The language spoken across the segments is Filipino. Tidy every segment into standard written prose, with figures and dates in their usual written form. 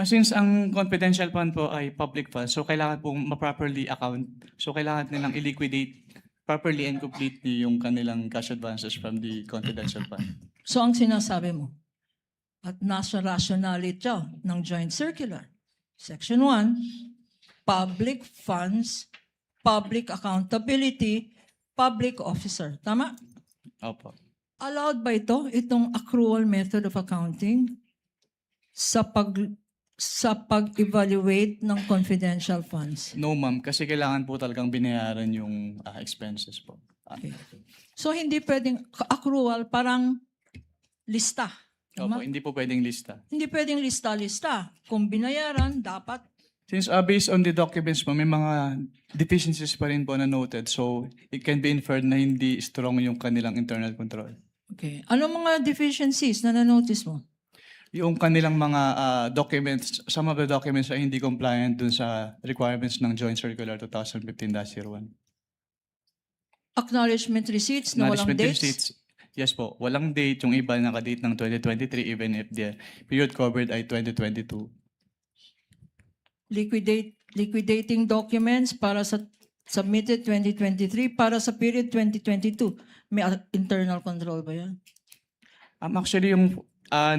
Since ang confidential fund po ay public fund, so kailangan pong ma-properly account. So kailangan nilang i-liquidate properly and completely yung kanilang cash advances from the confidential fund. So ang sinasabi mo, at nasa rationality ng joint circular. Section 1, public funds, public accountability, public officer. Tama? Opo. Allowed ba itong accrual method of accounting sa pag-evaluate ng confidential funds? No ma'am, kasi kailangan po talagang binayaran yung expenses po. Okay. So hindi pwedeng accrual, parang lista. Opo, Tama? hindi po pwedeng lista. Hindi pwedeng lista-lista. Kung binayaran, dapat. Since based on the documents po, may mga deficiencies pa rin po na noted. So it can be inferred na hindi strong yung kanilang internal control. Okay. Anong mga deficiencies na na-notice mo? Yung kanilang mga documents, some of the documents ay hindi compliant dun sa requirements ng Joint Circular 2015-01. Acknowledgement receipts na walang Management dates? receipts, yes po, walang date. Yung iba naka-date ng 2023 even if the period covered ay 2022. Liquidating documents para sa submitted 2023 para sa period 2022. May internal control ba yan? Actually, yung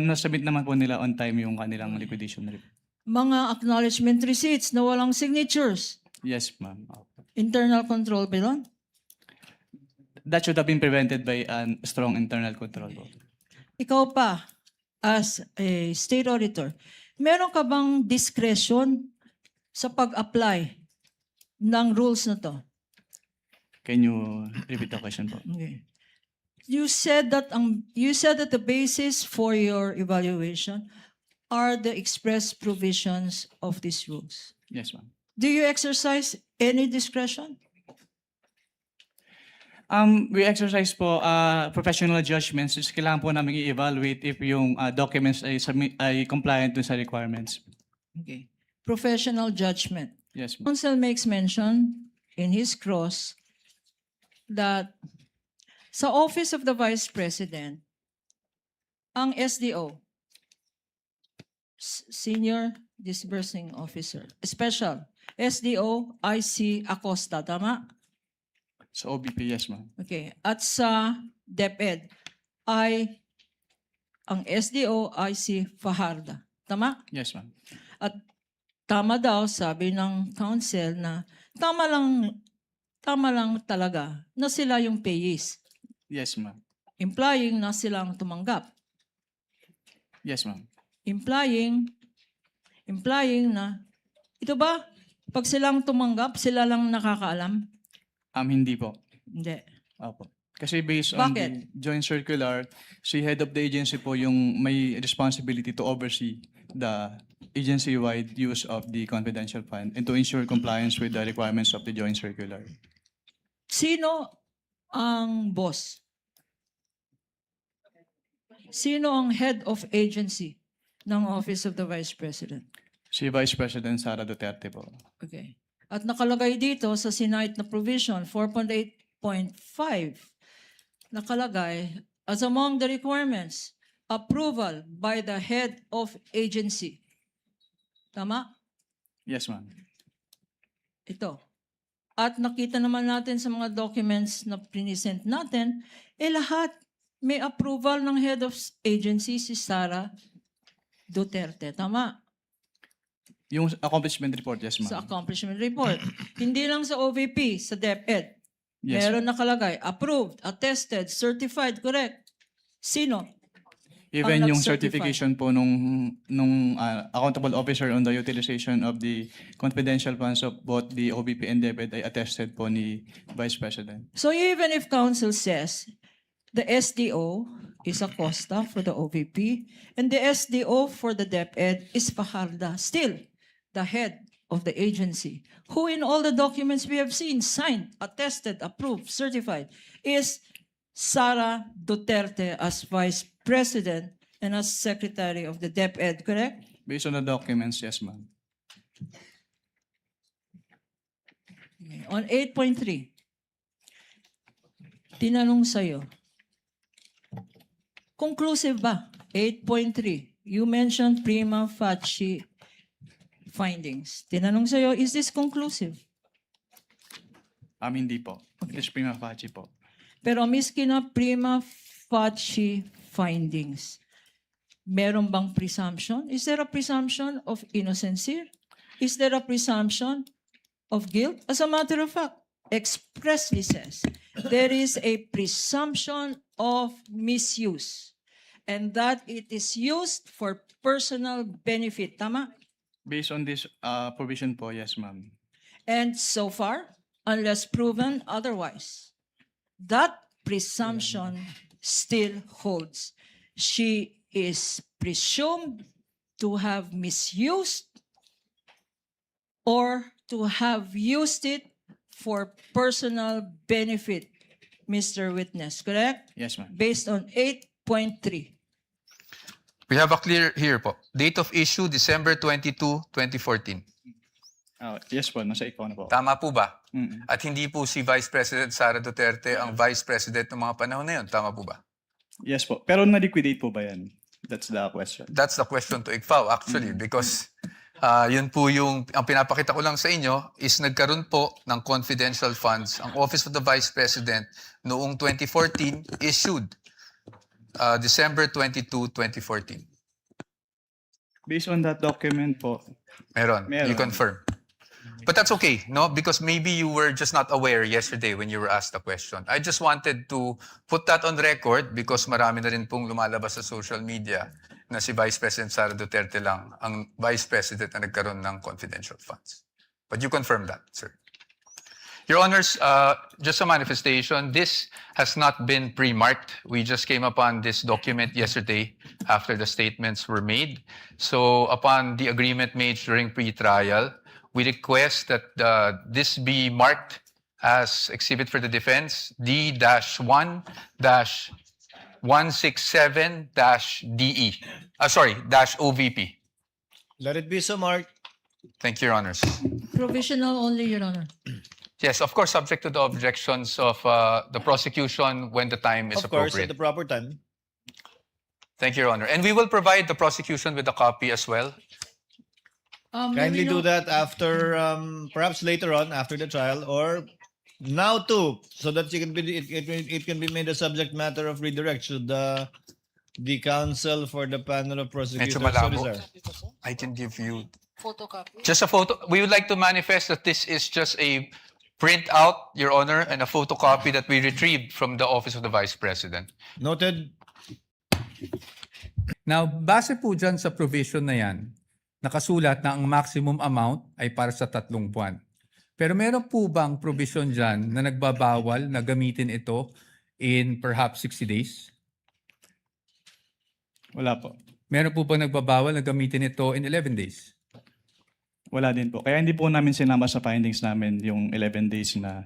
nasubmit naman po nila on time yung kanilang liquidation report. Mga acknowledgement receipts na walang signatures. Yes, ma'am. Opo. Internal control ba yun? That should have been prevented by strong internal control. Ikaw pa, as a state auditor, meron ka bang discretion sa pag-apply ng rules na to? Can you repeat the question po? Okay. You said that the basis for your evaluation are the express provisions of these rules. Yes, ma'am. Do you exercise any discretion? We exercise po professional judgments. Kailangan po namin i-evaluate if yung documents ay compliant dun sa requirements. Okay. Professional judgment. Yes, ma'am. Counsel makes mention in his cross that sa Office of the Vice President, ang SDO, Senior Disbursing Officer, Special, SDO IC Acosta, tama? So OBP, yes, ma'am. Okay. At sa DepEd ay ang SDO IC Fajarda, tama? Yes, ma'am. At tama daw, sabi ng council na tama lang talaga na sila yung payees. Yes, ma'am. Implying na silang tumanggap. Yes, ma'am. Implying na, ito ba, pag silang tumanggap, sila lang nakakaalam? Hindi po. Hindi. Opo. Kasi based on Bakit? the joint circular, si head of the agency po yung may responsibility to oversee the agency-wide use of the confidential fund and to ensure compliance with the requirements of the joint circular. Sino ang boss? Sino ang head of agency ng Office of the Vice President? Si Vice President Sara Duterte po. Okay. At nakalagay dito sa Senate na provision 4.8.5, nakalagay, as among the requirements, approval by the head of agency. Tama? Yes, ma'am. Ito. At nakita naman natin sa mga documents na present natin, lahat may approval ng head of agency, si Sara Duterte. Tama? Yung accomplishment report, yes, ma'am. Sa accomplishment report. Hindi lang sa OVP, sa DepEd. Yes, Meron nakalagay, approved, attested, certified, correct? Sino? Even ang yung nag-certify. certification po nung accountable officer on the utilization of the confidential funds of both the OBP and DepEd ay attested po ni Vice President. So even if council says the SDO is Acosta for the OVP and the SDO for the DepEd is Fajarda, still the head of the agency, who in all the documents we have seen, signed, attested, approved, certified, is Sara Duterte as Vice President and as Secretary of the DepEd, correct? Based on the documents, yes, ma'am. Okay. On 8.3, tinanong sa'yo, conclusive ba? 8.3, you mentioned prima facie findings. Tinanong sa'yo, is this conclusive? Hindi po. It is prima facie po. Pero miski na prima facie findings, meron bang presumption? Is there a presumption of innocency? Is there a presumption of guilt? As a matter of fact, expressly says, there is a presumption of misuse and that it is used for personal benefit. Tama? Based on this provision po, yes, ma'am. And so far, unless proven otherwise, that presumption still holds. She is presumed to have misused or to have used it for personal benefit, Mr. Witness, correct? Yes, ma'am. Based on 8.3. We have a clear here po. Date of issue, December 22, 2014. Yes po, nasa ikaw na po. Tama po ba? Mm. At hindi po si Vice President Sara Duterte ang Vice President ng mga panahon na yun. Tama po ba? Yes po. Pero na-liquidate po ba yan? That's the question. That's the question to ICFAO actually because yun po yung, ang pinapakita ko lang sa inyo is nagkaroon po ng confidential funds ang Office of the Vice President noong 2014 issued December 22, 2014. Based on that document po, Meron. Meron. You confirm. But that's okay, no? Because maybe you were just not aware yesterday when you were asked the question. I just wanted to put that on record because marami na rin pong lumalabas sa social media na si Vice President Sara Duterte lang ang Vice President na nagkaroon ng confidential funds. But you confirm that, sir. Your Honors, just a manifestation, this has not been pre-marked. We just came upon this document yesterday after the statements were made. So upon the agreement made during pre-trial, we request that this be marked as exhibit for the defense D-1-167-DE. -OVP. Let it be so marked. Thank you, Your Honors. Provisional only, Your Honor. Yes, of course, subject to the objections of the prosecution when the time is Of course, appropriate. at the proper time. Thank you, Your Honor. And we will provide the prosecution with a copy as well. Kindly do that after, perhaps later on, after the trial, or now too, so that it can be made a subject matter of redirect. Should the counsel for the panel of prosecutors Medyo so malabo. desire. I can give you Photocopy. just a photo. We would like to manifest that this is just a printout, Your Honor, and a photocopy that we retrieved from the Office of the Vice President. Noted. Now, base po dyan sa provision na yan, nakasulat na ang maximum amount ay para sa 3 buwan. Pero meron po bang provision dyan na nagbabawal na gamitin ito in perhaps 60 days? wala po. Meron po bang nagbabawal na gamitin ito in 11 days? Wala din po. Kaya hindi po namin sinama sa findings namin yung 11 days na